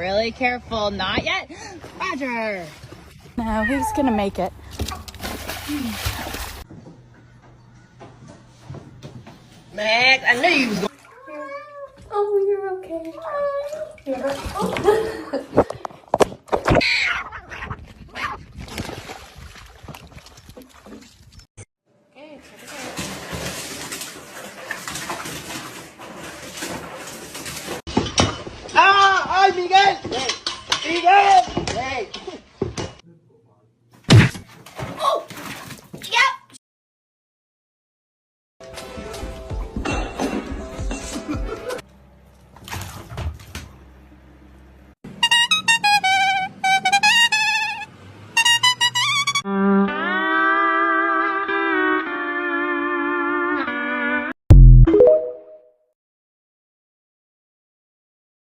Really careful. Not yet. Roger. No, he's gonna make it. Max, I knew you was going. Oh, you're okay. ¡Ah! ¡Ay, Miguel!